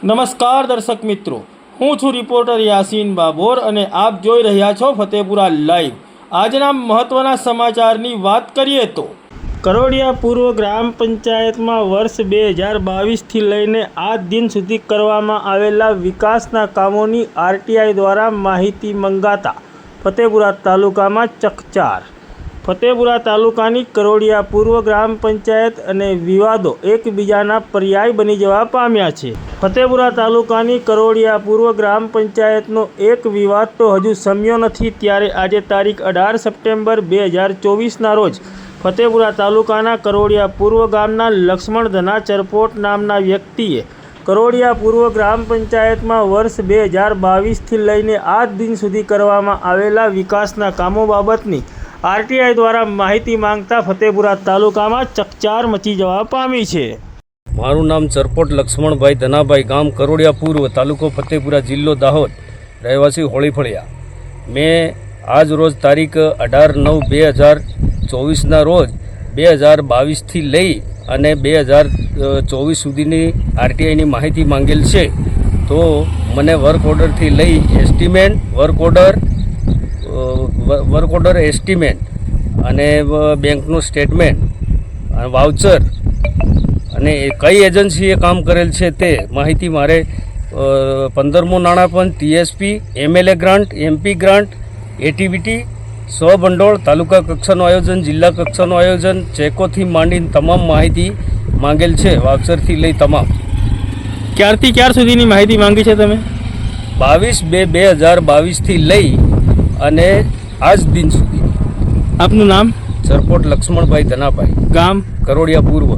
નમસ્કાર દર્શક મિત્રો, હું છું રિપોર્ટર યાસીન બાબોર અને આપ જોઈ રહ્યા છો ફતેપુરા લાઈવ। આજના મહત્વના સમાચારની વાત કરીએ તો કરોડિયા પૂર્વ ગ્રામ પંચાયતમાં વર્ષ 2022થી લઈને આજ દિન સુધી કરવામાં આવેલા વિકાસના કામોની આરટીઆઈ દ્વારા માહિતી મંગાતા ફતેપુરા તાલુકામાં ચકચાર। ફતેપુરા તાલુકાની કરોડિયા પૂર્વ ગ્રામ પંચાયત અને વિવાદો એકબીજાના પર્યાય બની જવા પામ્યા છે। ફતેપુરા તાલુકાની કરોડિયા પૂર્વ ગ્રામ પંચાયતનો એક વિવાદ તો હજુ શમ્યો નથી, ત્યારે આજે તારીખ 18 સપ્ટેમ્બર 2024ના રોજ ફતેપુરા તાલુકાના કરોડિયા પૂર્વ ગામના લક્ષ્મણ ધના ચરપોટ નામના વ્યક્તિએ કરોડિયા પૂર્વ ગ્રામ પંચાયતમાં વર્ષ 2022થી લઈને આજ દિન સુધી કરવામાં આવેલા વિકાસના કામો બાબતની આરટીઆઈ દ્વારા માહિતી માંગતા ફતેપુરા તાલુકામાં ચકચાર મચી જવા પામી છે। મારું નામ ચરપોટ લક્ષ્મણભાઈ ધનાભાઈ, ગામ કરોડિયા પૂર્વ, તાલુકો ફતેપુરા, જિલ્લો દાહોદ, રહેવાસી હોળીફળિયા। મેં આજ રોજ તારીખ 18/9/2024ના રોજ 2022થી લઈ અને 2024 સુધીની આરટીઆઈની માહિતી માંગેલ છે। તો મને વર્ક ઓર્ડરથી લઈ એસ્ટિમેટ, વર્ક ઓર્ડર એસ્ટિમેટ અને બેંકનું સ્ટેટમેન્ટ, વાઉચર અને કઈ એજન્સીએ કામ કરેલ છે તે માહિતી મારે 15મો નાણાપંચ, TSP, MLA grant, MP grant, ATVT, સ્વભંડોળ, તાલુકા કક્ષાનું આયોજન, જિલ્લા કક્ષાનું આયોજન, ચેકોથી માંડીને તમામ માહિતી માંગેલ છે, વાઉચરથી લઈ તમામ। ક્યારથી ક્યાર સુધીની માહિતી માંગી છે તમે? 22/2/2022થી લઈ અને આજ દિન સુધી। આપનું નામ? ચરપોટ લક્ષ્મણભાઈ ધનાભાઈ, ગામ? કરોડિયા પૂર્વ।